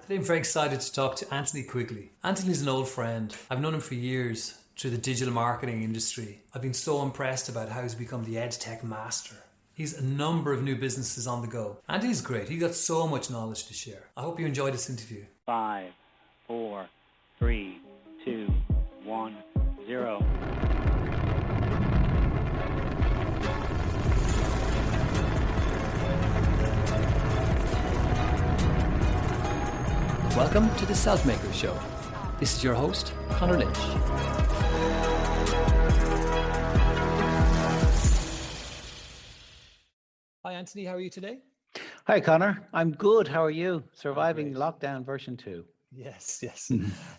Today I'm very excited to talk to Anthony Quigley. Anthony's an old friend. I've known him for years through the digital marketing industry. I've been so impressed about how he's become the ed tech master. He's a number of new businesses on the go. And he's great. He's got so much knowledge to share. I hope you enjoyed this interview. 5, 4, 3, 2, 1, 0. Welcome to the Selfmaker Show. This is your host, Conor Lynch. Hi Anthony, how are you today? Hi Connor, I'm good. How are you? Surviving lockdown version 2. Yes.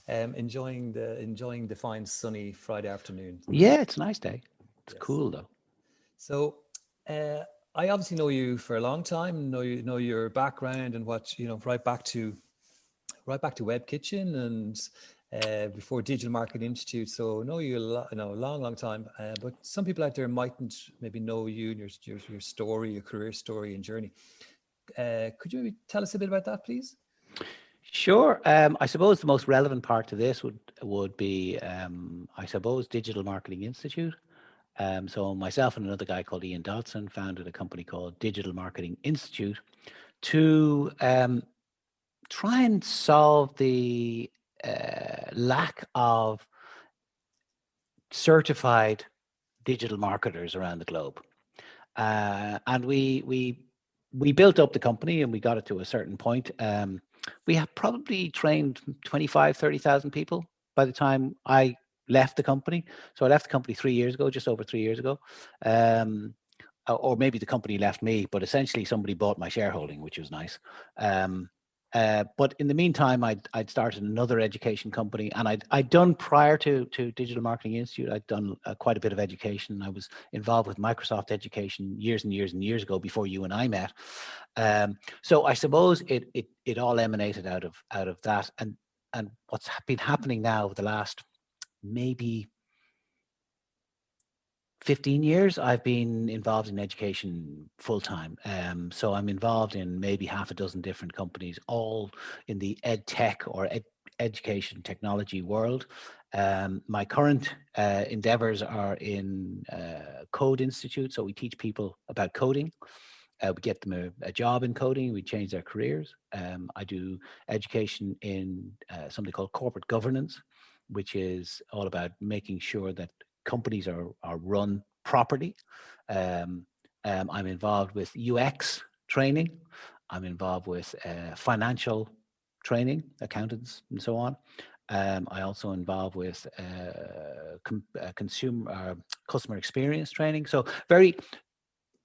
Enjoying the fine sunny Friday afternoon. Yeah, it's a nice day. It's Yes. cool though. So I obviously know you for a long time. Know your background and what right back to Web Kitchen and before Digital Marketing Institute. So know you a long time. But some people out there mightn't maybe know you and your story, your career story and journey. Could you maybe tell us a bit about that, please? Sure. I suppose the most relevant part to this would be, I suppose, Digital Marketing Institute. So myself and another guy called Ian Dodson founded a company called Digital Marketing Institute to try and solve the lack of certified digital marketers around the globe. And we built up the company and we got it to a certain point. We have probably trained 25, 30,000 people by the time I left the company. So I left the company 3 years ago, just over 3 years ago. Or maybe the company left me, but essentially somebody bought my shareholding, which was nice. But in the meantime, I'd started another education company, and I'd done prior to Digital Marketing Institute, I'd done quite a bit of education. I was involved with Microsoft Education years and years and years ago before you and I met. So I suppose it all emanated out of that, and what's been happening now over the last maybe 15 years, I've been involved in education full time. So I'm involved in maybe half a dozen different companies, all in the ed tech or education technology world. My current endeavors are in Code Institute. So we teach people about coding. We get them a job in coding. We change their careers. I do education in something called corporate governance, which is all about making sure that companies are run properly. I'm involved with UX training. I'm involved with financial training, accountants, and so on. I also involved with customer experience training. So very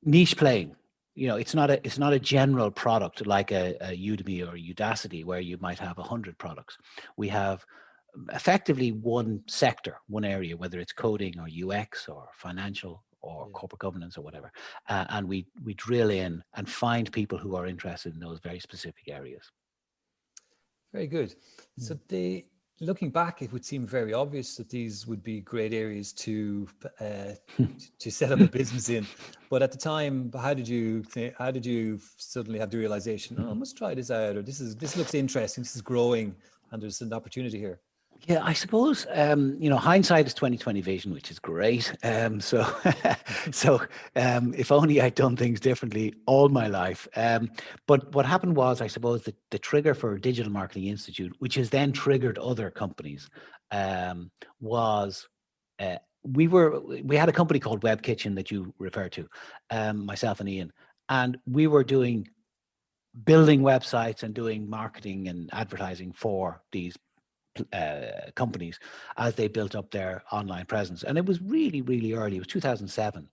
niche playing. It's not a general product like a Udemy or Udacity where you might have 100 products. We have effectively one sector, one area, whether it's coding or UX or financial or corporate governance or whatever. And we drill in and find people who are interested in those very specific areas. Very good. So looking back, it would seem very obvious that these would be great areas to set up a business in. But at the time, how did you suddenly have the realization, I must try this out, or this looks interesting, this is growing, and there's an opportunity here? Yeah, I suppose hindsight is 20/20 vision, which is great. So if only I'd done things differently all my life. But what happened was, I suppose, the trigger for Digital Marketing Institute, which has then triggered other companies, was we had a company called Web Kitchen that you referred to, myself and Ian, and we were building websites and doing marketing and advertising for these companies as they built up their online presence. And it was really, really early. It was 2007,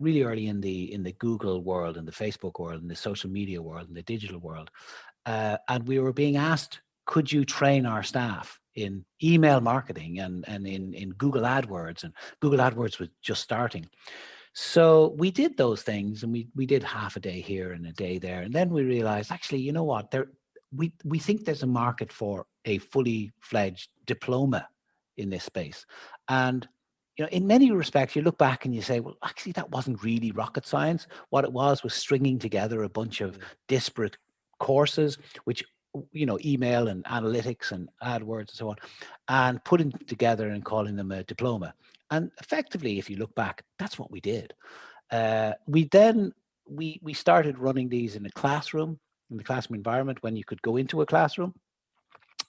really early in the Google world and the Facebook world and the social media world and the digital world. And we were being asked, could you train our staff in email marketing and in Google AdWords? And Google AdWords was just starting. So we did those things, and we did half a day here and a day there. And then we realized, actually, you know what, we think there's a market for a fully fledged diploma in this space. And in many respects, you look back and you say, well, actually, that wasn't really rocket science. What it was stringing together a bunch of disparate courses, which email and analytics and AdWords and so on, and putting them together and calling them a diploma. And effectively, if you look back, that's what we did. We started running these in the classroom environment, when you could go into a classroom,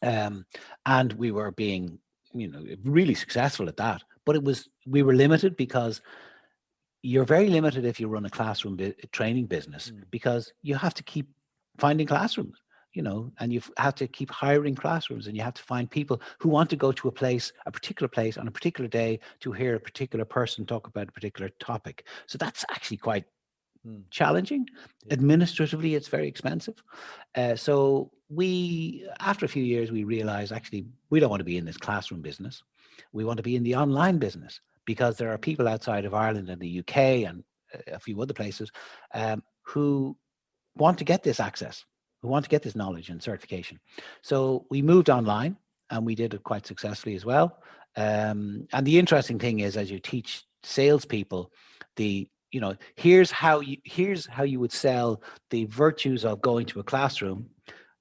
and we were being, really successful at that. But we were limited, because you're very limited if you run a classroom training business, because you have to keep finding classrooms, and you have to keep hiring classrooms, and you have to find people who want to go to a particular place on a particular day to hear a particular person talk about a particular topic. So that's actually quite challenging. Administratively, it's very expensive. So after a few years, we realized, actually, we don't want to be in this classroom business. We want to be in the online business, because there are people outside of Ireland and the UK and a few other places who want to get this access, who want to get this knowledge and certification. So we moved online, and we did it quite successfully as well. And the interesting thing is, as you teach salespeople, here's how you would sell the virtues of going to a classroom,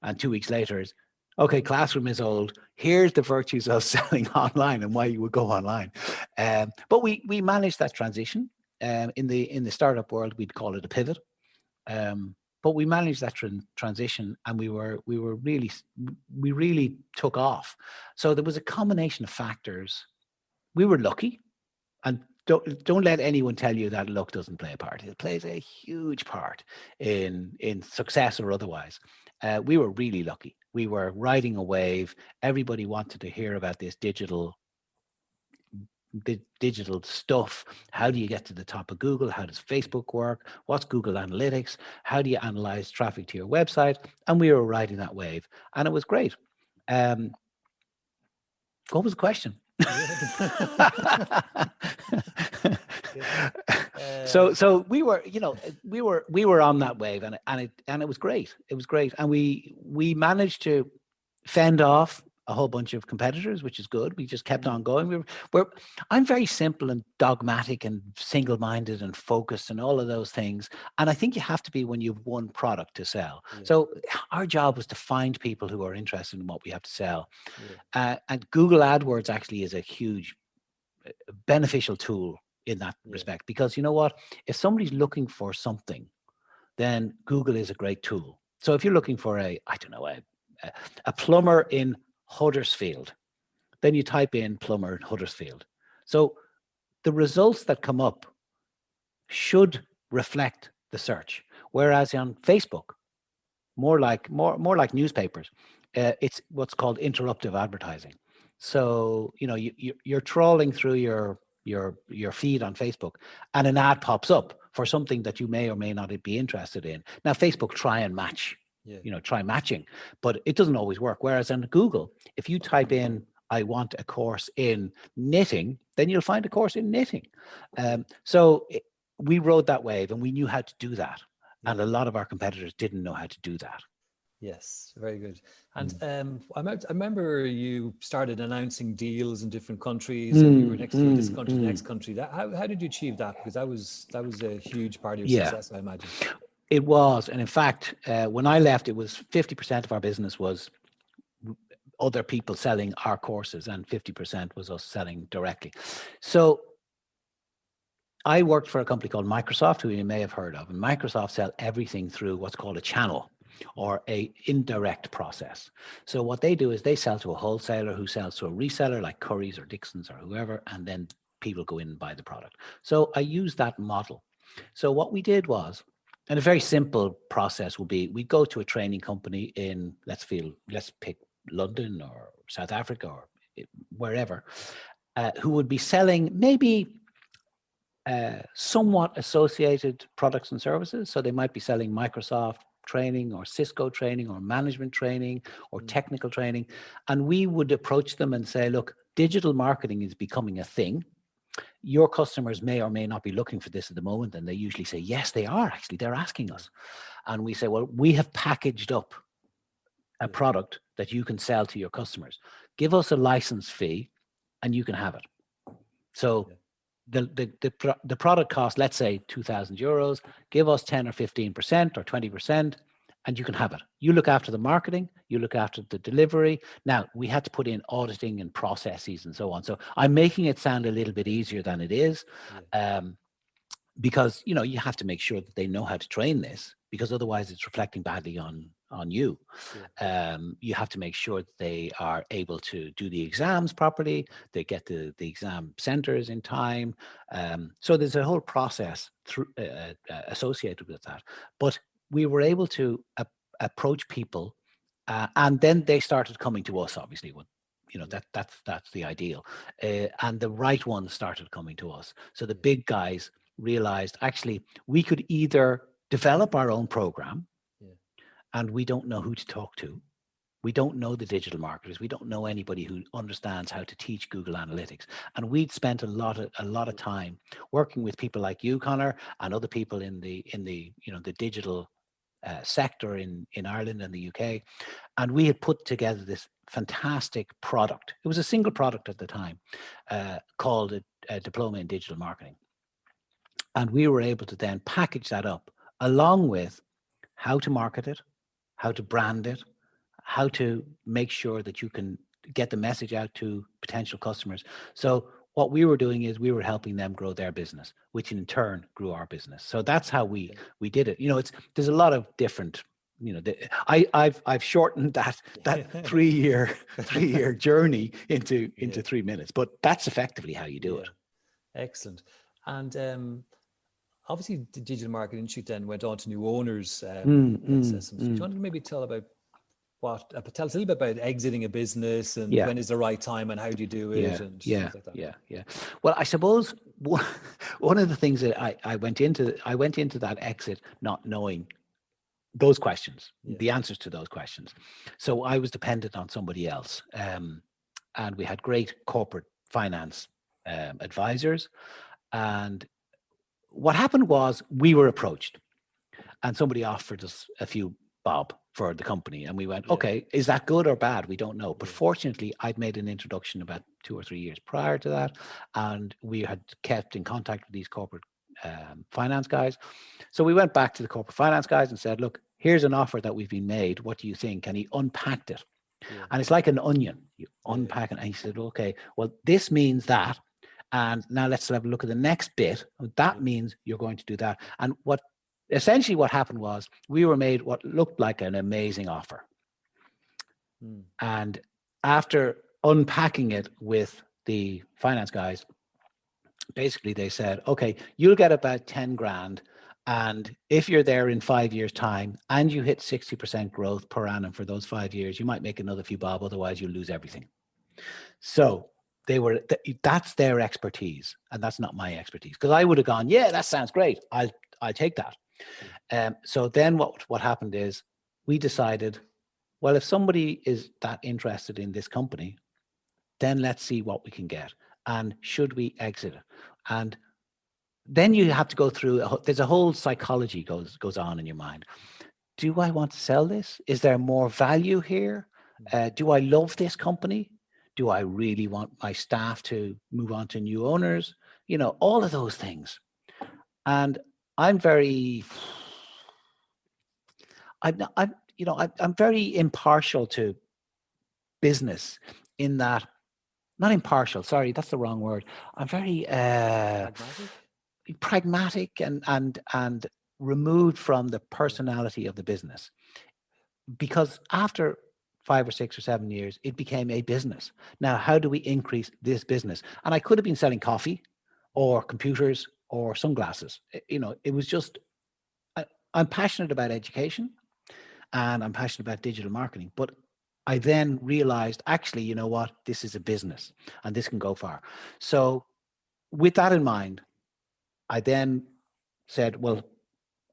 and 2 weeks later is, okay, classroom is old. Here's the virtues of selling online and why you would go online. But we managed that transition. In the startup world, we'd call it a pivot. But we managed that transition, and we really took off. So there was a combination of factors. We were lucky, and don't let anyone tell you that luck doesn't play a part. It plays a huge part in success or otherwise. We were really lucky. We were riding a wave. Everybody wanted to hear about this digital stuff. How do you get to the top of Google? How does Facebook work? What's Google Analytics? How do you analyze traffic to your website? And we were riding that wave, and it was great. What was the question? So we were on that wave, and it was great. It was great, and we managed to fend off a whole bunch of competitors, which is good. We just kept on going. I'm very simple and dogmatic and single-minded and focused and all of those things. And I think you have to be when you've one product to sell. Yeah. So our job was to find people who are interested in what we have to sell. Yeah. And Google AdWords actually is a huge beneficial tool in that respect, because you know what? If somebody's looking for something, then Google is a great tool. So if you're looking for a plumber in Huddersfield, then you type in plumber in Huddersfield. So the results that come up should reflect the search. Whereas on Facebook, more like newspapers, it's what's called interruptive advertising. So you're trawling through your feed on Facebook, and an ad pops up for something that you may or may not be interested in. Now, Facebook try and match. Try matching, but it doesn't always work. Whereas on Google, if you type in, I want a course in knitting, then you'll find a course in knitting. So we rode that wave, and we knew how to do that. And a lot of our competitors didn't know how to do that. Yes, very good. And I remember you started announcing deals in different countries, and you were next to this country, next country. How did you achieve that? Because that was a huge part of your success, I imagine. It was. And in fact, when I left, it was 50% of our business was other people selling our courses, and 50% was us selling directly. So I worked for a company called Microsoft, who you may have heard of. And Microsoft sell everything through what's called a channel, or a indirect process. So what they do is they sell to a wholesaler, who sells to a reseller like Currys or Dixon's or whoever, and then people go in and buy the product. So I used that model. So what we did was, and a very simple process will be, we go to a training company in, let's pick London or South Africa or wherever, who would be selling maybe somewhat associated products and services. So they might be selling Microsoft training or Cisco training or management training or technical training. And we would approach them and say, look, digital marketing is becoming a thing. Your customers may or may not be looking for this at the moment. And they usually say, yes, they are actually, they're asking us. And we say, well, we have packaged up a product that you can sell to your customers. Give us a license fee and you can have it. So the product costs, let's say €2,000, give us 10 or 15% or 20%, and you can have it. You look after the marketing, you look after the delivery. Now, we had to put in auditing and processes and so on. So I'm making it sound a little bit easier than it is, because, you know, you have to make sure that they know how to train this, because otherwise it's reflecting badly on you. You have to make sure that they are able to do the exams properly, they get the exam centers in time. So there's a whole process associated with that. But we were able to approach people, and then they started coming to us, obviously. You know, that's the ideal. And the right ones started coming to us. So the big guys realized, actually, we could either develop our own program, and we don't know who to talk to. We don't know the digital marketers. We don't know anybody who understands how to teach Google Analytics. And we'd spent a lot of time working with people like you, Conor, and other people in the you know, the digital sector in Ireland and the UK. And we had put together this fantastic product. It was a single product at the time, called a Diploma in Digital Marketing. And we were able to then package that up along with how to market it, how to brand it, how to make sure that you can get the message out to potential customers. So what we were doing is we were helping them grow their business, which in turn grew our business. So that's how we did it. You know, there's a lot of different, you know, I've shortened that 3 year journey into 3 minutes, but that's effectively how you do it. Excellent. And obviously the Digital Marketing Institute then went on to new owners. Do you want to maybe tell us a little bit about exiting a business, and when is the right time, and how do you do it, and stuff like that? Well, I suppose one of the things that I went into that exit not knowing those questions, the answers to those questions. So I was dependent on somebody else, and we had great corporate finance advisors. And what happened was we were approached, and somebody offered us a few bob for the company, and we went, okay, is that good or bad? We don't know. But fortunately, I'd made an introduction about 2 or 3 years prior to that, and we had kept in contact with these corporate finance guys. So we went back to the corporate finance guys and said, look, here's an offer that we've been made. What do you think? And he unpacked it. And it's like an onion. You unpack it, and he said, okay, well, this means that. And now let's have a look at the next bit. That means you're going to do that. And essentially what happened was we were made what looked like an amazing offer. And after unpacking it with the finance guys, basically they said, okay, you'll get about 10 grand. And if you're there in 5 years' time and you hit 60% growth per annum for those 5 years, you might make another few bob. Otherwise, you'll lose everything. So that's their expertise, and that's not my expertise, because I would have gone, yeah, that sounds great. I'll take that. So then what happened is we decided, well, if somebody is that interested in this company, then let's see what we can get. And should we exit it? And then you have to go through, there's a whole psychology goes on in your mind. Do I want to sell this? Is there more value here? Do I love this company? Do I really want my staff to move on to new owners? You know, all of those things. And I'm very impartial to business, in that, not impartial, sorry, that's the wrong word. I'm very pragmatic and removed from the personality of the business, because after 5 or 6 or 7 years, it became a business. Now, how do we increase this business? And I could have been selling coffee or computers or sunglasses. You know, it was just, I'm passionate about education and I'm passionate about digital marketing. But I then realized, actually, you know what? This is a business and this can go far. So with that in mind, I then said, well,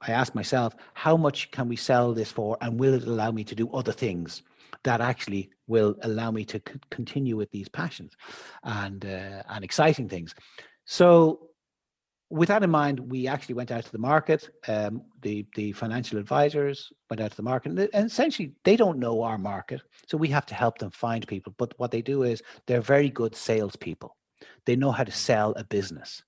I asked myself, how much can we sell this for? And will it allow me to do other things that actually will allow me to continue with these passions and exciting things? So with that in mind, we actually went out to the market. The financial advisors went out to the market, and essentially they don't know our market, so we have to help them find people. But what they do is they're very good salespeople. They know how to sell a business.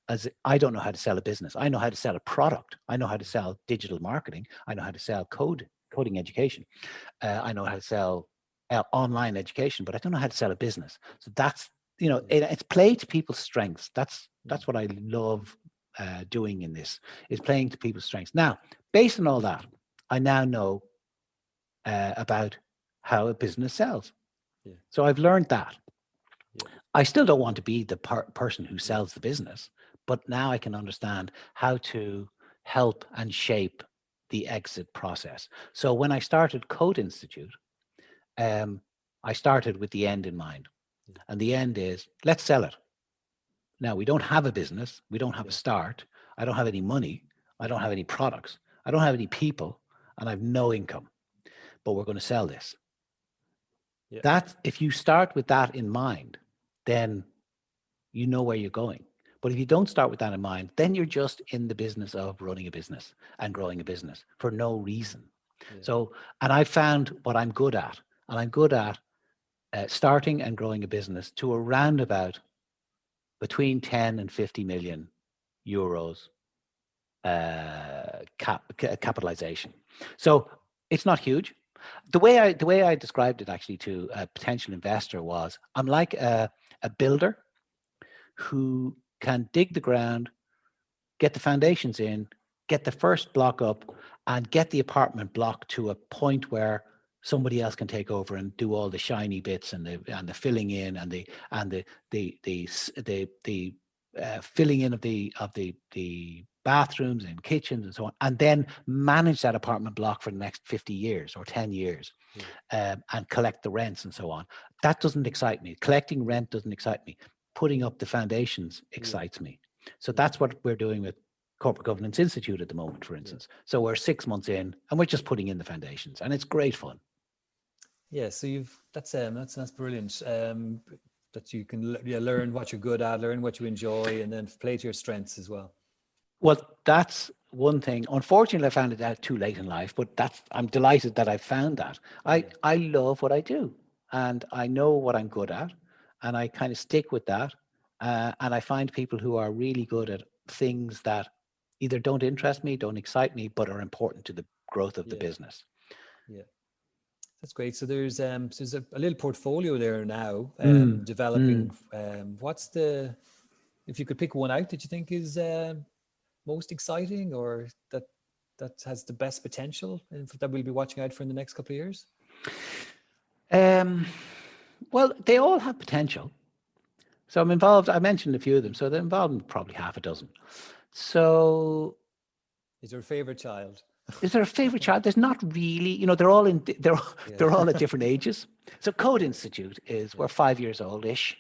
As I don't know how to sell a business. I know how to sell a product. I know how to sell digital marketing. I know how to sell code coding education. I know how to sell online education, but I don't know how to sell a business. So that's, it's play to people's strengths. That's what I love doing in this, is playing to people's strengths. Now, based on all that, I now know about how a business sells. Yeah. So I've learned that. Yeah. I still don't want to be the person who sells the business, but now I can understand how to help and shape the exit process. So when I started Code Institute, I started with the end in mind. And the end is, let's sell it. Now, we don't have a business. We don't have a start. I don't have any money. I don't have any products. I don't have any people. And I have no income. But we're going to sell this. Yeah. That, if you start with that in mind, then you know where you're going. But if you don't start with that in mind, then you're just in the business of running a business and growing a business for no reason. Yeah. So, and I found what I'm good at. And I'm good at starting and growing a business to around about between 10 and 50 million euros capitalization. So it's not huge. The way I described it actually to a potential investor was, I'm like a builder who can dig the ground, get the foundations in, get the first block up, and get the apartment block to a point where somebody else can take over and do all the shiny bits and the filling in and the filling in of the bathrooms and kitchens and so on, and then manage that apartment block for the next 50 years or 10 years, and collect the rents and so on. That doesn't excite me. Collecting rent doesn't excite me. Putting up the foundations excites me. So that's what we're doing with Corporate Governance Institute at the moment, for instance. So we're 6 months in and we're just putting in the foundations, and it's great fun. Yeah, so that's brilliant. That you can learn what you're good at, learn what you enjoy, and then play to your strengths as well. Well, that's one thing. Unfortunately, I found it out too late in life, but I'm delighted that I found that. I love what I do, and I know what I'm good at, and I kind of stick with that. And I find people who are really good at things that either don't interest me, don't excite me, but are important to the growth of the business. Yeah. That's great. So there's a little portfolio there now, developing. If you could pick one out that you think is most exciting, or that has the best potential, and that we'll be watching out for in the next couple of years? Well, they all have potential. So I'm involved. I mentioned a few of them. So they're involved in probably half a dozen. So, is there a favorite child? Is there a favorite child? There's not really. They're all at different ages. So Code Institute we're 5 years old ish,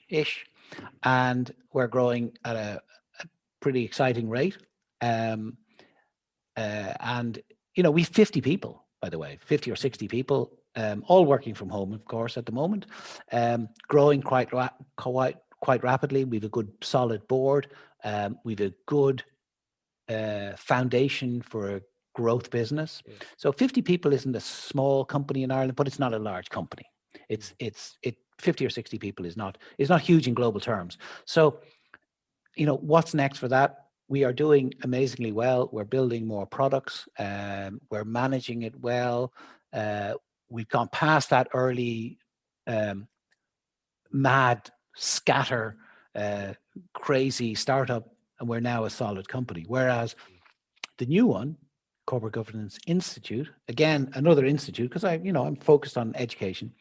and we're growing at a pretty exciting rate. And we've 50 people, by the way, 50 or 60 people, all working from home, of course, at the moment, growing quite rapidly. We've a good solid board. We've a good foundation for a growth business. So 50 people isn't a small company in Ireland, but it's not a large company. It's 50 or 60 people is not huge in global terms. So, what's next for that? We are doing amazingly well. We're building more products. We're managing it well. We've gone past that early mad scatter crazy startup, and we're now a solid company. Whereas the new one, Corporate Governance Institute, again, another institute, because I'm focused on education,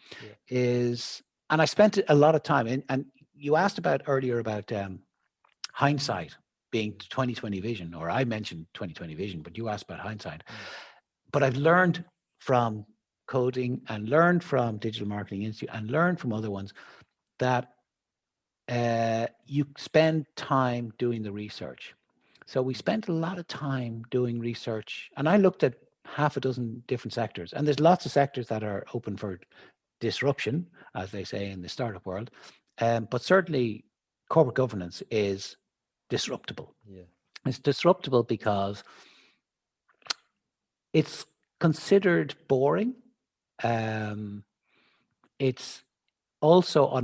and I spent a lot of time in, and you asked earlier about hindsight being 2020 vision, or I mentioned 2020 vision, but you asked about hindsight. But I've learned from coding and learned from Digital Marketing Institute and learned from other ones that you spend time doing the research. So we spent a lot of time doing research, and I looked at half a dozen different sectors, and there's lots of sectors that are open for disruption, as they say in the startup world. But certainly corporate governance is disruptible. Yeah. It's disruptible because it's considered boring. It's also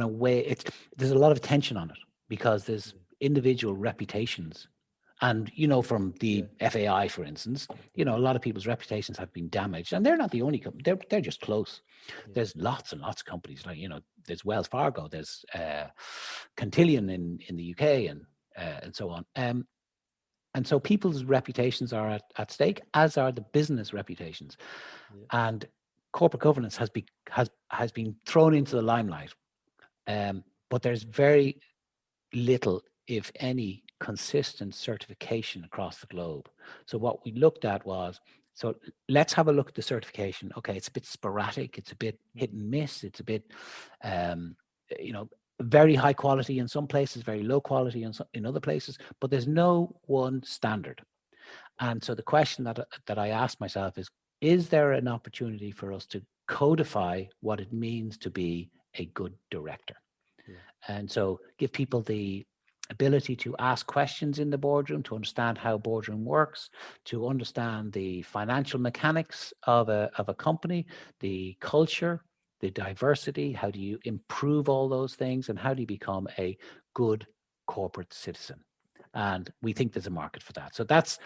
there's a lot of attention on it because there's individual reputations And, from the FAI, for instance, a lot of people's reputations have been damaged, and they're not the only company. They're just close. There's lots and lots of companies like, there's Wells Fargo, there's Cantillon in the UK, and so on. And so people's reputations are at stake, as are the business reputations. And corporate governance has been thrown into the limelight. But there's very little, if any, consistent certification across the globe. So what we looked at was, so let's have a look at the certification. Okay, it's a bit sporadic, it's a bit hit and miss, it's a bit, very high quality in some places, very low quality in other places, but there's no one standard. And so the question that I asked myself is there an opportunity for us to codify what it means to be a good director? And so give people the ability to ask questions in the boardroom, to understand how boardroom works, to understand the financial mechanics of a company, the culture, the diversity, how do you improve all those things, and how do you become a good corporate citizen? And we think there's a market for that. So that's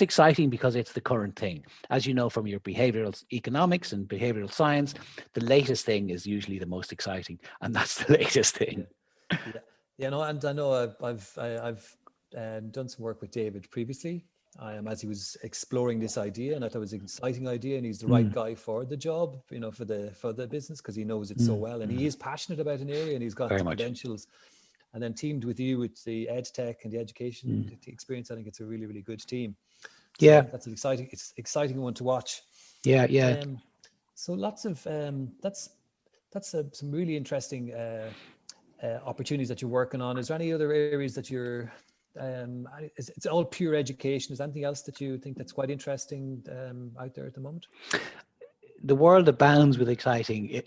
exciting because it's the current thing. As you know from your behavioral economics and behavioral science, the latest thing is usually the most exciting, and that's the latest thing. No, and I know I've done some work with David previously, as he was exploring this idea, and I thought it was an exciting idea, and he's the right guy for the job, for the business, because he knows it so well, and he is passionate about an area, and he's got the credentials. And then teamed with you with the ed tech and the education experience, I think it's a really, really good team. So that's an exciting one to watch. So lots of that's some really interesting opportunities that you're working on. Is there any other areas that you're it's all pure education? Is there anything else that you think that's quite interesting out there at the moment? The world abounds with exciting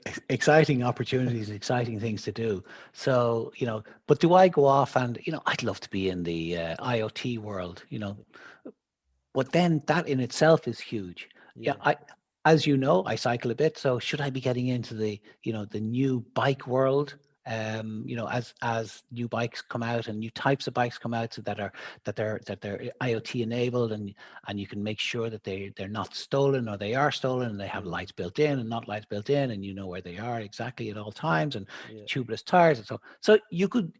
opportunities, exciting things to do. So, but do I go off and, I'd love to be in the IoT world, but then that in itself is huge. As you know, I cycle a bit. So should I be getting into the new bike world? As new bikes come out and new types of bikes come out, so that they're IoT enabled, and you can make sure that they're not stolen, or they are stolen, and they have lights built in and not lights built in, and you know where they are exactly at all times, and tubeless tires, and so you could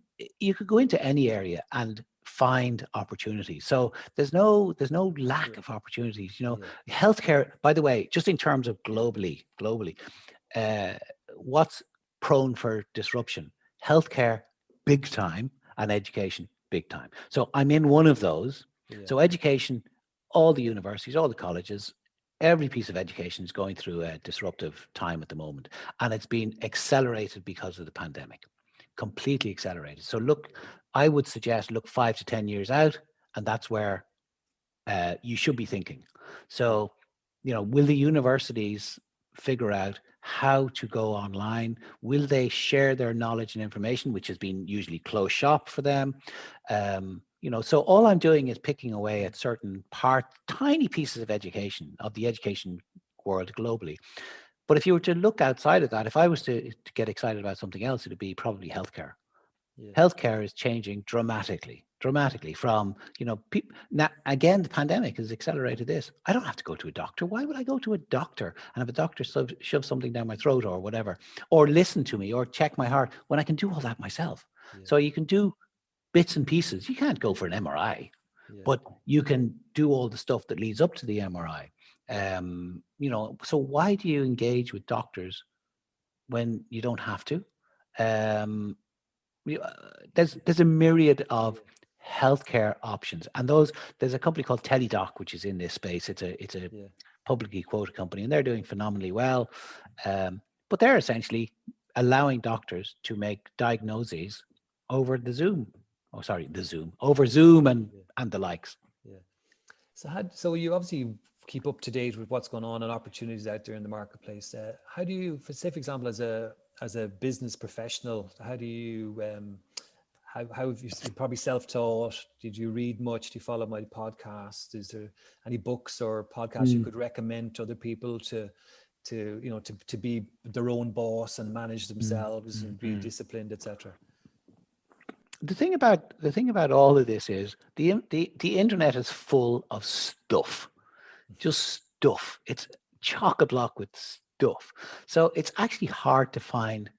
go into any area and find opportunities. So there's no lack of opportunities. Healthcare, by the way, just in terms of globally, what's prone for disruption? Healthcare, big time, and education, big time. So I'm in one of those. So education, all the universities, all the colleges, every piece of education is going through a disruptive time at the moment, and it's been accelerated because of the pandemic, completely accelerated. So I would suggest look 5 to 10 years out, and that's where you should be thinking. So, will the universities figure out how to go online? Will they share their knowledge and information, which has been usually closed shop for them? So all I'm doing is picking away at certain tiny pieces of education, of the education world globally. But if you were to look outside of that, if I was to get excited about something else, it would be probably healthcare. Healthcare is changing dramatically from, now again, the pandemic has accelerated this. I don't have to go to a doctor. Why would I go to a doctor and have a doctor shove something down my throat or whatever, or listen to me or check my heart, when I can do all that myself? So you can do bits and pieces. You can't go for an MRI, but you can do all the stuff that leads up to the MRI. So why do you engage with doctors when you don't have to? There's a myriad of healthcare options, and there's a company called Teledoc which is in this space. It's a publicly quoted company, and they're doing phenomenally well. But they're essentially allowing doctors to make diagnoses over Zoom and the likes. So you obviously keep up to date with what's going on and opportunities out there in the marketplace. How do you, for example, as a business professional, how do you how have you probably self-taught? Did you read much? Do you follow my podcast? Is there any books or podcasts you could recommend to other people to be their own boss and manage themselves and be disciplined, etc.? the thing about all of this is the internet is full of stuff, just stuff. It's chock-a-block with stuff. So it's actually hard to find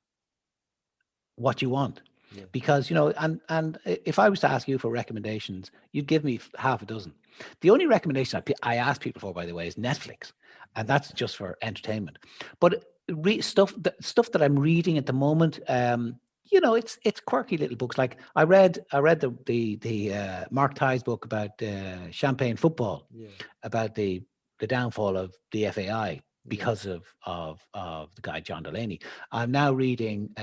what you want, Yeah. because and if I was to ask you for recommendations, you'd give me half a dozen. The only recommendation I ask people for, by the way, is Netflix, and that's just for entertainment. But stuff that I'm reading at the moment, it's quirky little books. Like I read the Mark Tighe's book about champagne football, Yeah. about the downfall of the FAI Yeah. because of the guy John Delaney. I'm now reading.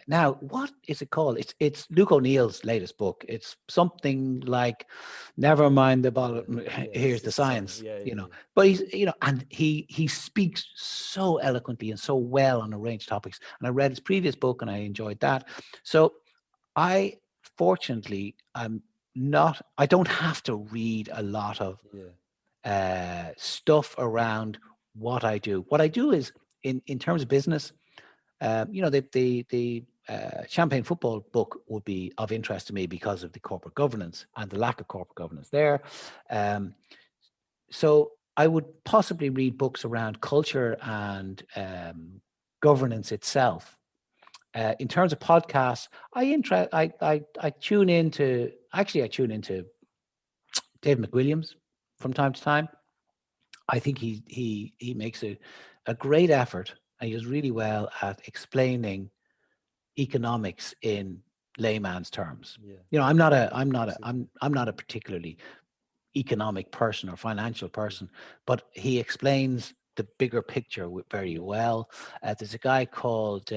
Now, what is it called? It's Luke O'Neill's latest book. It's something like, never mind the ball. Yeah. Here's the It's the science. science. Yeah. Yeah. But he's and he speaks so eloquently and so well on a range of topics. And I read his previous book and I enjoyed that. So I fortunately I don't have to read a lot of Yeah. stuff around what I do. What I do is in terms of business. The Champagne Football book would be of interest to me because of the corporate governance and the lack of corporate governance there. So I would possibly read books around culture and governance itself. In terms of podcasts, I tune into David McWilliams from time to time. I think he makes a great effort, and he does really well at explaining economics in layman's terms. Yeah. I'm not a particularly economic person or financial person, but he explains the bigger picture very well. There's a guy called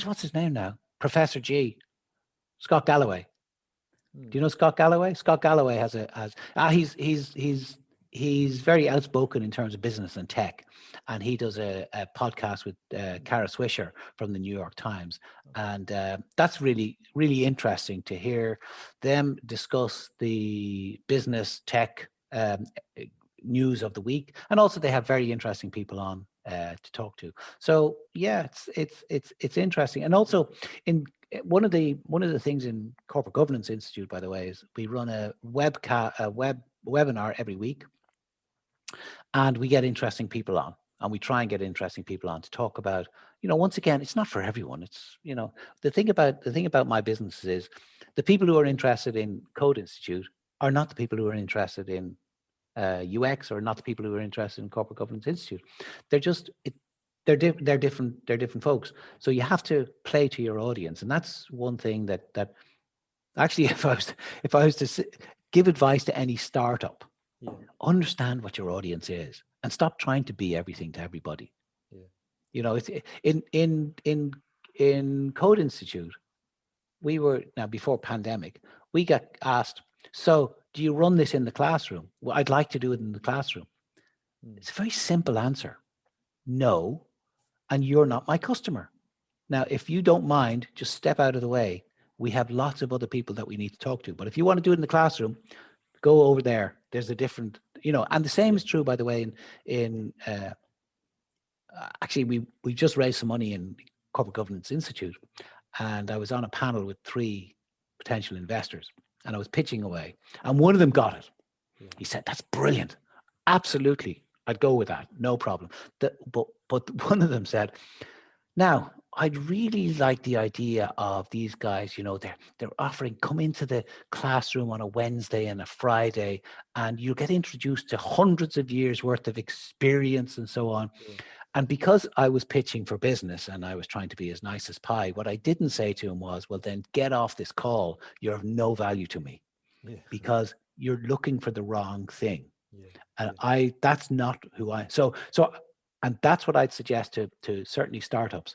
what's his name now? Professor G. Scott Galloway. Do you know Scott Galloway? Scott Galloway he's very outspoken in terms of business and tech, and he does a podcast with Kara Swisher from the New York Times, and that's really, really interesting to hear them discuss the business tech news of the week, and also they have very interesting people on to talk to. So yeah, it's interesting, and also in one of the things in Corporate Governance Institute, by the way, is we run a webinar every week, and we get interesting people on, and we try and get interesting people on to talk about, once again, it's not for everyone. It's, the thing about my business is the people who are interested in Code Institute are not the people who are interested in UX, or not the people who are interested in Corporate Governance Institute. They're just they're different folks. So you have to play to your audience, and that's one thing that actually, if I was to give advice to any startup, understand what your audience is and stop trying to be everything to everybody. It's in Code Institute, we were, now before pandemic, we got asked, so do you run this in the classroom? Well, I'd like to do it in the classroom. It's a very simple answer. No, and you're not my customer. Now, if you don't mind, just step out of the way. We have lots of other people that we need to talk to. But if you want to do it in the classroom, go over there. There's a different, and the same is true, by the way, actually, we just raised some money in Corporate Governance Institute, and I was on a panel with 3 potential investors, and I was pitching away, and one of them got it. He said, "That's brilliant. Absolutely. I'd go with that. No problem." But one of them said, "Now, I'd really like the idea of these guys, they're offering, come into the classroom on a Wednesday and a Friday, and you'll get introduced to hundreds of years worth of experience and so on." And because I was pitching for business and I was trying to be as nice as pie, what I didn't say to him was, "Well, then get off this call. You're of no value to me because you're looking for the wrong thing." And that's not who I, so, and that's what I'd suggest to certainly startups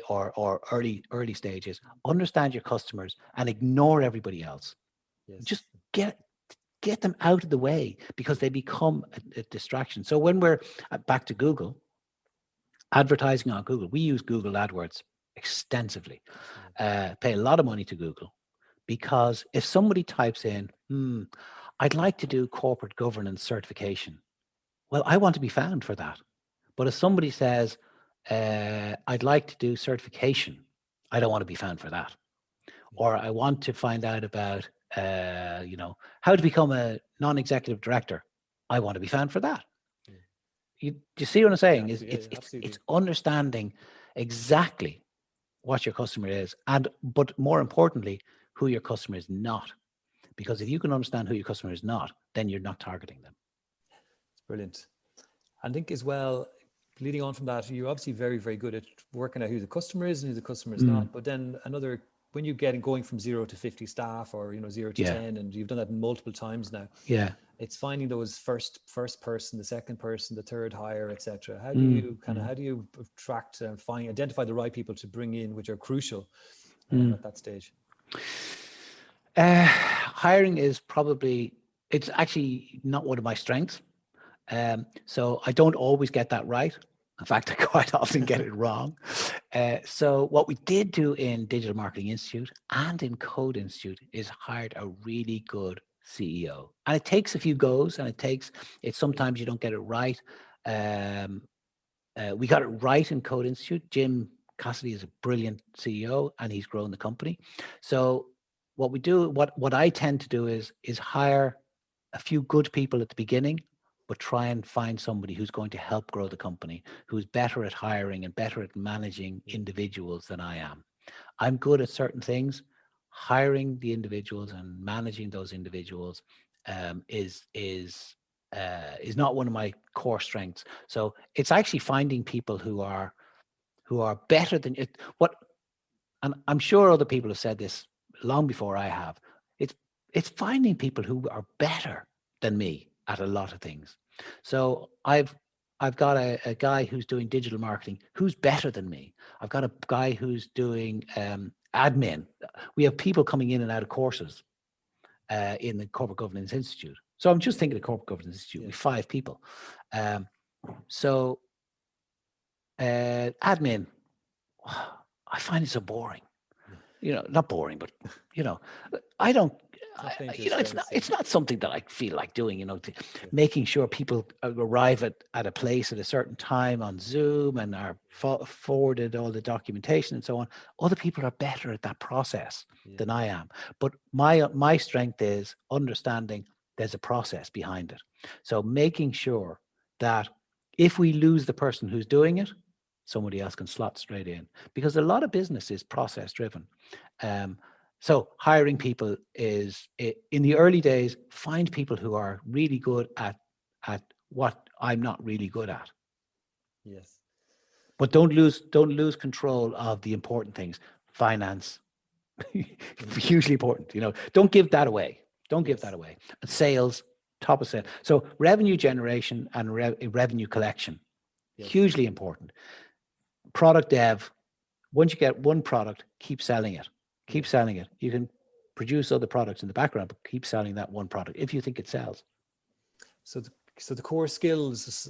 or early stages. Understand your customers and ignore everybody else. Just get them out of the way, because they become a distraction. So when we're back to Google, advertising on Google, we use Google AdWords extensively, pay a lot of money to Google, because if somebody types in, "I'd like to do corporate governance certification," well, I want to be found for that. But if somebody says, "I'd like to do certification," I don't want to be found for that. Or I want to find out about, how to become a non-executive director. I want to be found for that. You see what I'm saying? It's understanding exactly what your customer is, but more importantly, who your customer is not. Because if you can understand who your customer is not, then you're not targeting them. It's brilliant. I think as well, leading on from that, you're obviously very, very good at working out who the customer is and who the customer is not. But then when you get going from 0 to 50 staff, or 0 to 10, and you've done that multiple times now. Yeah. It's finding those first person, the second person, the third hire, etc. How do you attract and identify the right people to bring in, which are crucial at that stage? Hiring is it's actually not one of my strengths. So I don't always get that right. In fact, I quite often get it wrong. So what we did do in Digital Marketing Institute and in Code Institute is hired a really good CEO. And it takes a few goes, and sometimes you don't get it right. We got it right in Code Institute. Jim Cassidy is a brilliant CEO, and he's grown the company. So what we do, what I tend to do is hire a few good people at the beginning, but try and find somebody who's going to help grow the company, who's better at hiring and better at managing individuals than I am. I'm good at certain things. Hiring the individuals and managing those individuals is not one of my core strengths. So it's actually finding people who are better than it. And I'm sure other people have said this long before I have. It's finding people who are better than me at a lot of things. So I've got a guy who's doing digital marketing who's better than me. I've got a guy who's doing admin. We have people coming in and out of courses in the Corporate Governance Institute. So I'm just thinking of Corporate Governance Institute. We have 5 people. Admin, I find it so boring. Not boring, but I don't. It's not something that I feel like doing. Making sure people arrive at a place at a certain time on Zoom and are forwarded all the documentation and so on. Other people are better at that process than I am. But my strength is understanding there's a process behind it. So making sure that if we lose the person who's doing it, somebody else can slot straight in, because a lot of business is process driven. So hiring people is, in the early days, find people who are really good at what I'm not really good at. Yes. But don't lose control of the important things. Finance, hugely important. Don't give that away. Don't give that away. And sales, top of sales. So revenue generation and revenue collection, hugely important. Product dev, once you get one product, keep selling it. Keep selling it. You can produce other products in the background, but keep selling that one product if you think it sells. So the core skills,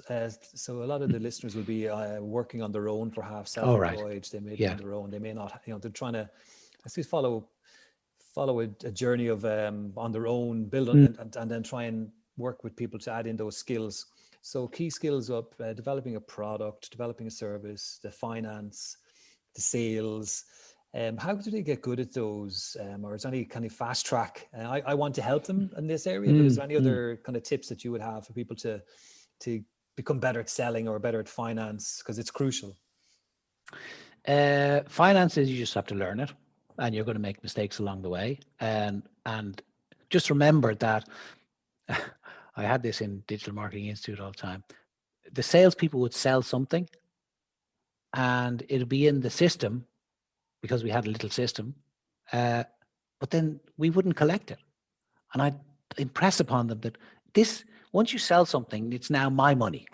so a lot of the listeners will be working on their own, perhaps self-employed. They may be on their own. They may not, they're trying to, I suppose, follow a journey of on their own, build on, and then try and work with people to add in those skills. So key skills up, developing a product, developing a service, the finance, the sales. How do they get good at those? Or is there any kind of fast track? I want to help them in this area, but is there any other kind of tips that you would have for people to become better at selling or better at finance? Because it's crucial. Finance is, you just have to learn it, and you're going to make mistakes along the way. And just remember that I had this in Digital Marketing Institute all the time. The salespeople would sell something, and it'll be in the system, because we had a little system, but then we wouldn't collect it. And I'd impress upon them that once you sell something, it's now my money.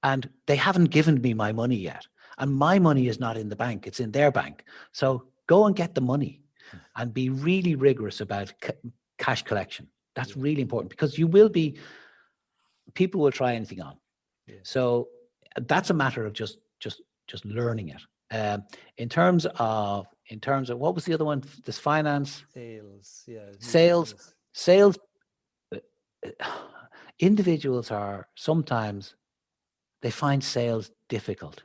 And they haven't given me my money yet. And my money is not in the bank, it's in their bank. So go and get the money and be really rigorous about cash collection. That's really important, because people will try anything on. So that's a matter of just learning it. In terms of what was the other one? This finance, sales. Individuals are sometimes, they find sales difficult.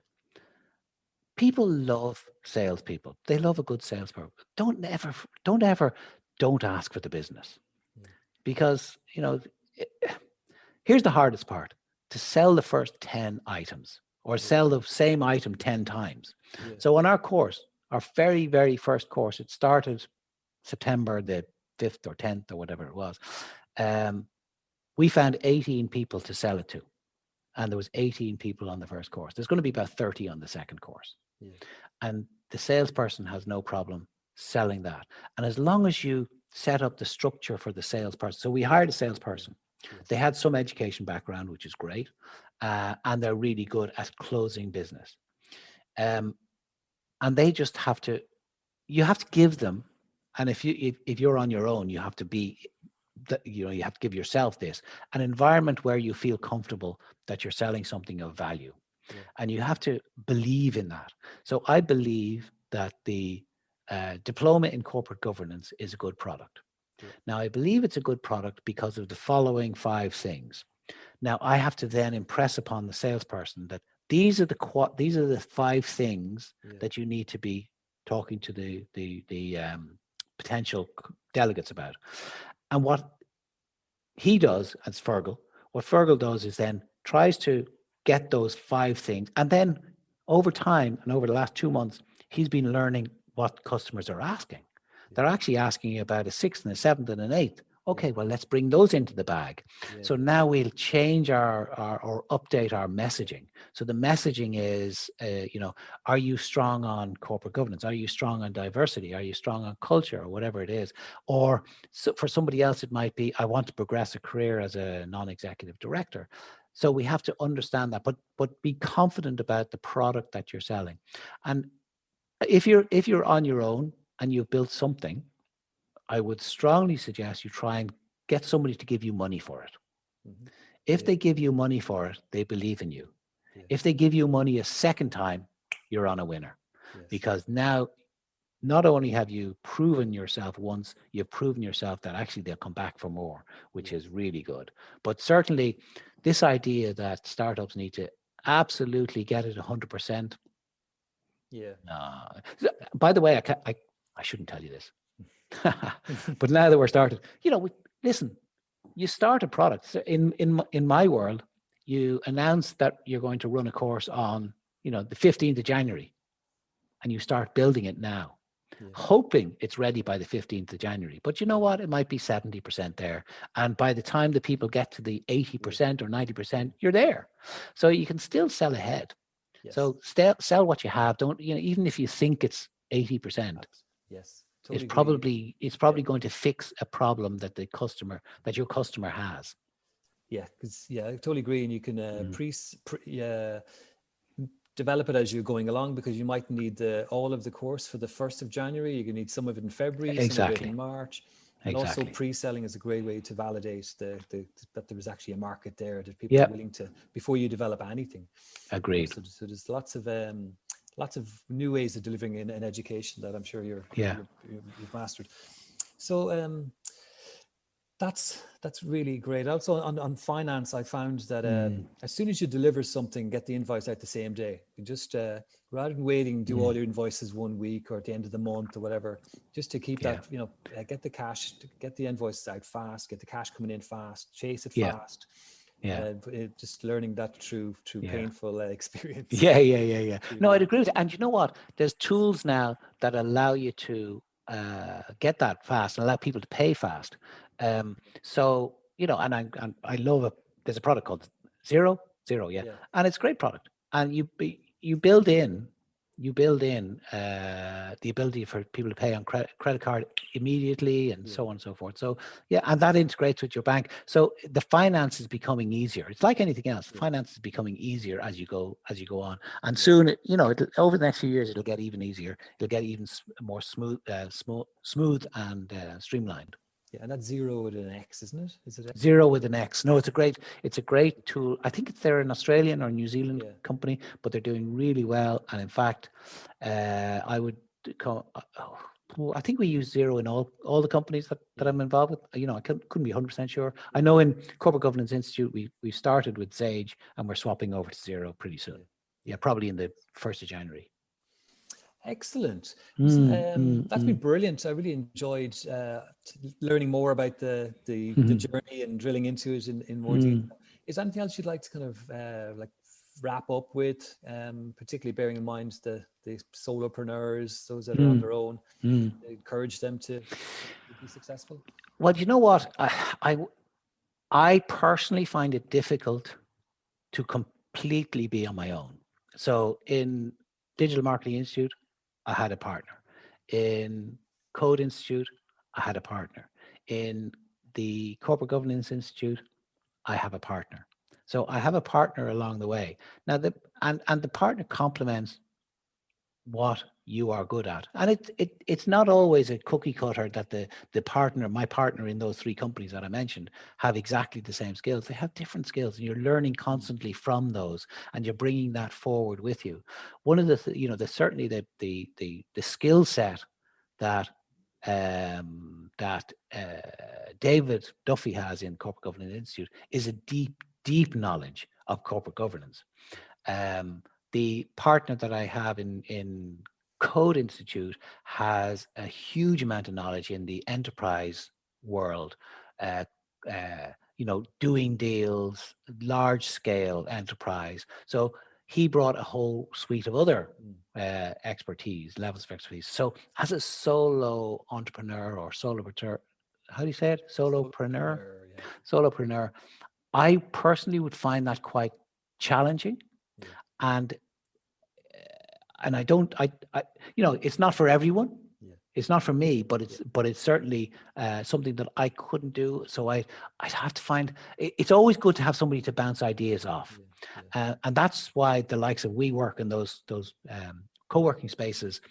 people love salespeople. They love a good salesperson. Don't ask for the business, because here's the hardest part: to sell the first 10 items or sell the same item 10 times. Yeah. So on our course, our very, very first course, it started September the 5th or 10th or whatever it was. We found 18 people to sell it to. And there was 18 people on the first course. There's going to be about 30 on the second course. Yeah. And the salesperson has no problem selling that. And as long as you set up the structure for the salesperson. So we hired a salesperson. Yes. They had some education background, which is great. And they're really good at closing business. And they just you have to give them. And if you're on your own, you have to you have to give yourself an environment where you feel comfortable that you're selling something of value. Yeah. And you have to believe in that. So I believe that the diploma in corporate governance is a good product. Yeah. Now, I believe it's a good product because of the following 5 things. Now, I have to then impress upon the salesperson that these are the 5 things that you need to be talking to the potential delegates about. And what he does, as Fergal, what Fergal does is then tries to get those 5 things. And then over time and over the last 2 months, he's been learning what customers are asking. They're actually asking you about a 6th and a 7th and an 8th. Okay, well, let's bring those into the bag. Yeah. So now we'll change or update our messaging. So the messaging is, are you strong on corporate governance? Are you strong on diversity? Are you strong on culture, or whatever it is? Or so for somebody else, it might be, I want to progress a career as a non-executive director. So we have to understand that, but be confident about the product that you're selling. And if you're on your own and you've built something, I would strongly suggest you try and get somebody to give you money for it. Mm-hmm. If they give you money for it, they believe in you. Yeah. If they give you money a second time, you're on a winner. Yes. Because now, not only have you proven yourself once, you've proven yourself that actually they'll come back for more, which is really good. But certainly this idea that startups need to absolutely get it 100%. Yeah. By the way, I shouldn't tell you this. But now that we're started, listen, you start a product. In my world, you announce that you're going to run a course on, the 15th of January, and you start building it now, hoping it's ready by the 15th of January. But you know what? It might be 70% there. And by the time the people get to the 80% or 90%, you're there. So you can still sell ahead. Yes. So sell what you have. Don't, even if you think it's 80%. Yes. Totally it's probably going to fix a problem that your customer has. Yeah, because I totally agree, and you can develop it as you're going along, because you might need all of the course for the 1st of January. You can need some of it in February, some of it in March. And also pre-selling is a great way to validate that there is actually a market there, that people are willing to, before you develop anything. Agreed. So there's lots of new ways of delivering in education that I'm sure you've mastered. So that's really great. Also on finance, I found that as soon as you deliver something, get the invoice out the same day. You just rather than waiting, do all your invoices 1 week or at the end of the month or whatever, just to keep that, get the cash, get the invoices out fast, get the cash coming in fast, chase it fast. Yeah, just learning that through painful experience. Yeah. No, I'd agree with it. And you know what? There's tools now that allow you to get that fast and allow people to pay fast. So and I love it. There's a product called Zero, and it's a great product. And you build in the ability for people to pay on credit card immediately, and so on and so forth. So and that integrates with your bank. So the finance is becoming easier. It's like anything else. Finance is becoming easier as you go on. And soon, over the next few years, it'll get even easier. It'll get even more smooth and streamlined. Yeah, and that's Zero with an X, isn't it? Is it Zero with an X? No, it's a great tool. I think they're an Australian or New Zealand company, but they're doing really well. And in fact, I think we use Zero in all the companies that I'm involved with. I couldn't be 100% sure. I know in Corporate Governance Institute, we started with Sage and we're swapping over to Zero pretty soon. Yeah, probably in the 1st of January. Excellent. That's been brilliant. I really enjoyed learning more about the journey and drilling into it in more detail. Is there anything else you'd like to kind of like wrap up with, particularly bearing in mind the solopreneurs, those that are on their own, encourage them to be successful? Well, you know what? I personally find it difficult to completely be on my own. So in Digital Marketing Institute, I had a partner. In Code Institute, I had a partner. In the Corporate Governance Institute, I have a partner. So I have a partner along the way. Now, the partner complements what you are good at, and it's not always a cookie cutter that my partner in those three companies that I mentioned have exactly the same skills. They have different skills, and you're learning constantly from those, and you're bringing that forward with you. One of the certainly the skill set that David Duffy has in Corporate Governance Institute is a deep knowledge of corporate governance. The partner that I have in Code Institute has a huge amount of knowledge in the enterprise world, doing deals, large scale enterprise. So he brought a whole suite of other levels of expertise. So as a solo entrepreneur or solopreneur, how do you say it? Solopreneur. I personally would find that quite challenging. And I don't, it's not for everyone. It's not for me, but it's certainly something that I couldn't do. So I'd have to find. It's always good to have somebody to bounce ideas off, and that's why the likes of WeWork and those co-working spaces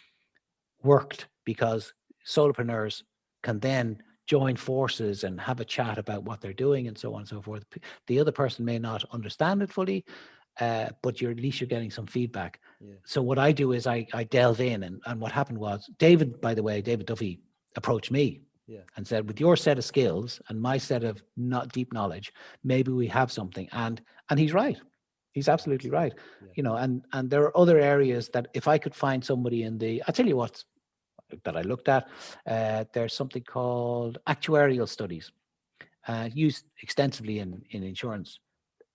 worked, because solopreneurs can then join forces and have a chat about what they're doing and so on and so forth. The other person may not understand it fully, but at least you're getting some feedback. So what I do is I delve in, and what happened was David Duffy approached me and said, with your set of skills and my set of not deep knowledge, maybe we have something. And he's right. He's absolutely right. And there are other areas that if I could find somebody I'll tell you what that I looked at, there's something called actuarial studies, used extensively in insurance.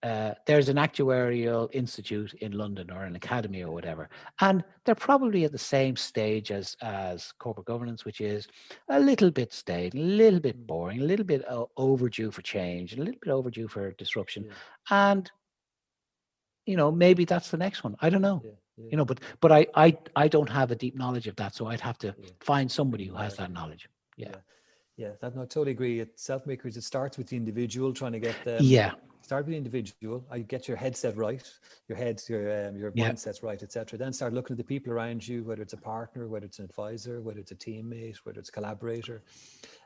There's an actuarial institute in London, or an academy or whatever, and they're probably at the same stage as corporate governance, which is a little bit staid, a little bit boring, a little bit overdue for change, a little bit overdue for disruption. And maybe that's the next one. I don't know. But I don't have a deep knowledge of that, so I'd have to find somebody who has that knowledge. That, no, I totally agree. Self-makers, it starts with the individual, trying to get them. Start with the individual. I get your headset right, your mindsets right, etc. Then start looking at the people around you, whether it's a partner, whether it's an advisor, whether it's a teammate, whether it's a collaborator,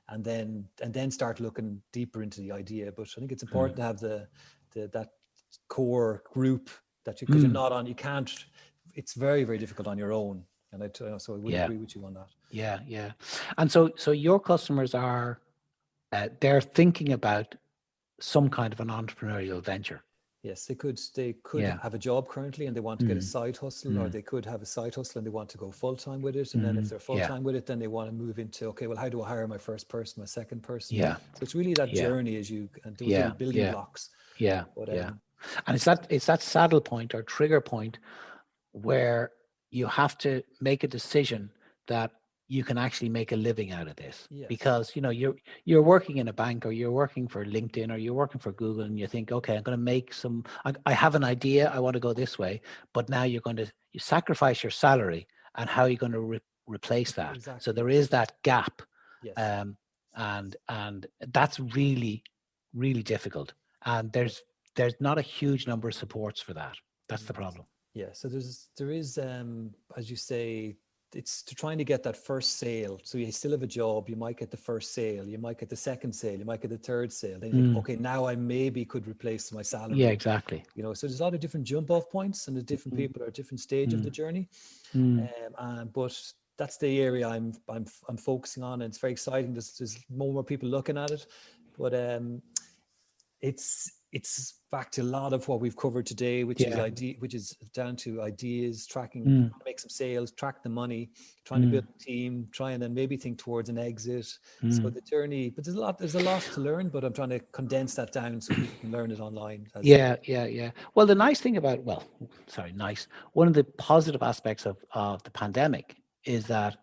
and then start looking deeper into the idea. But I think it's important to have that core group because you're not on. You can't. It's very, very difficult on your own. And so I would agree with you on that. Yeah. And so your customers are, they're thinking about some kind of an entrepreneurial venture. Yes, they could have a job currently and they want to get a side hustle, or they could have a side hustle and they want to go full-time with it. And then if they're full-time with it, then they want to move into, okay, well, how do I hire my first person, my second person? So it's really that journey as you, and those little building blocks. And it's that saddle point or trigger point where you have to make a decision that you can actually make a living out of this. Because you're working in a bank, or you're working for LinkedIn, or you're working for Google, and you think, okay, I'm going to make I have an idea, I want to go this way, but now you sacrifice your salary, and how are you going to replace that? Exactly. So there is that gap, and that's really, really difficult, and there's not a huge number of supports for that. That's the problem. So there is as you say, it's trying to get that first sale. So you still have a job, you might get the first sale, you might get the second sale, you might get the third sale. Then you think, okay, now I maybe could replace my salary. Yeah, exactly. So there's a lot of different jump off points, and the different people are at different stage of the journey. But that's the area I'm focusing on, and it's very exciting. There's more people looking at it, but it's it's back to a lot of what we've covered today, which is down to ideas, tracking, make some sales, track the money, trying to build a team, try and then maybe think towards an exit. So the journey, but there's a lot to learn, but I'm trying to condense that down so people can learn it online. Yeah. Well, the nice thing about, one of the positive aspects of the pandemic is that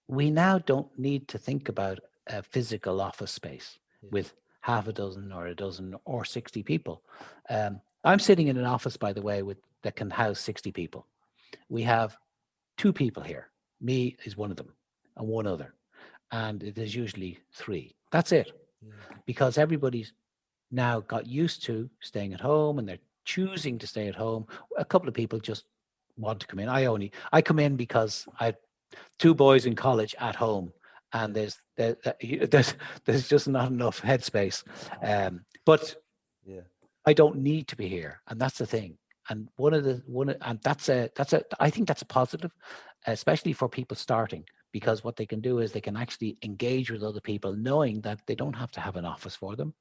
we now don't need to think about a physical office space with half a dozen or a dozen or 60 people. I'm sitting in an office, by the way, that can house 60 people. We have 2 people here. Me is one of them and one other. And it is usually 3. That's it. Yeah. Because everybody's now got used to staying at home and they're choosing to stay at home. A couple of people just want to come in. I come in because I have 2 boys in college at home. And there's just not enough headspace, but I don't need to be here, and that's the thing. And I think that's a positive, especially for people starting, because what they can do is they can actually engage with other people, knowing that they don't have to have an office for them.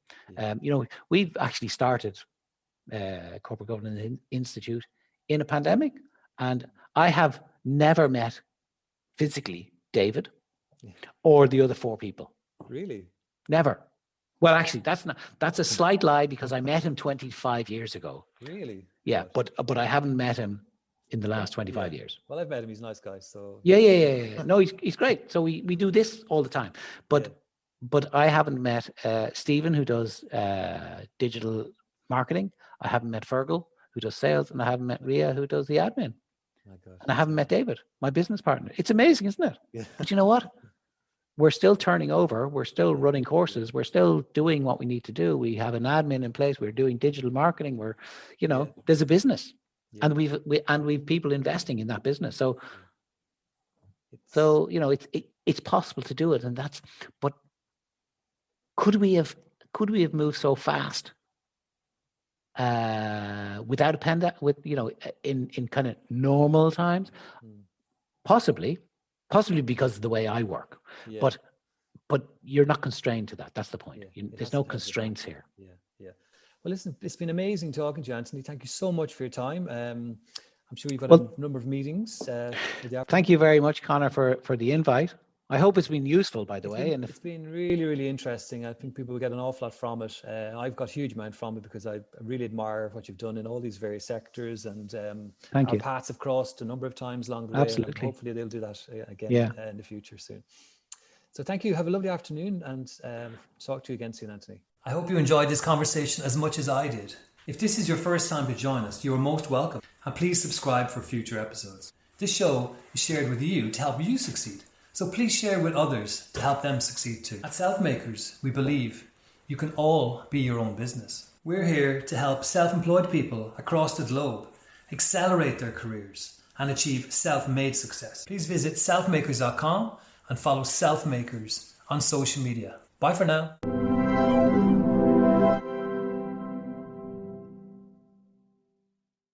We've actually started Corporate Governance Institute in a pandemic, and I have never met physically David or the other 4 people. Really? Never. Well, actually, that's a slight lie, because I met him 25 years ago. Really? Yeah, but I haven't met him in the last 25 years. Well, I've met him. He's a nice guy. So yeah. No, he's great. So we do this all the time. But I haven't met Stephen, who does digital marketing. I haven't met Fergal, who does sales, and I haven't met Ria, who does the admin. My God. And I haven't met David, my business partner. It's amazing, isn't it? Yeah. But you know what? We're still turning over. We're still running courses. We're still doing what we need to do. We have an admin in place. We're doing digital marketing. There's a business, and we've people investing in that business. So it's possible to do it, and but could we have moved so fast without a pandemic, in kind of normal times? Possibly because of the way I work, but you're not constrained to that. That's the point. There's no constraints here. Yeah. Well, listen, it's been amazing talking to you, Anthony. Thank you so much for your time. I'm sure you've had a number of meetings. Thank you very much, Connor, for the invite. I hope it's been useful, by the way. It's been really, really interesting. I think people will get an awful lot from it. I've got a huge amount from it, because I really admire what you've done in all these various sectors, and our paths have crossed a number of times along the way. Absolutely. And hopefully they'll do that again in the future soon. So thank you. Have a lovely afternoon, and talk to you again soon, Anthony. I hope you enjoyed this conversation as much as I did. If this is your first time to join us, you are most welcome, and please subscribe for future episodes. This show is shared with you to help you succeed. So please share with others to help them succeed too. At Selfmakers, we believe you can all be your own business. We're here to help self-employed people across the globe accelerate their careers and achieve self-made success. Please visit selfmakers.com and follow Selfmakers on social media. Bye for now.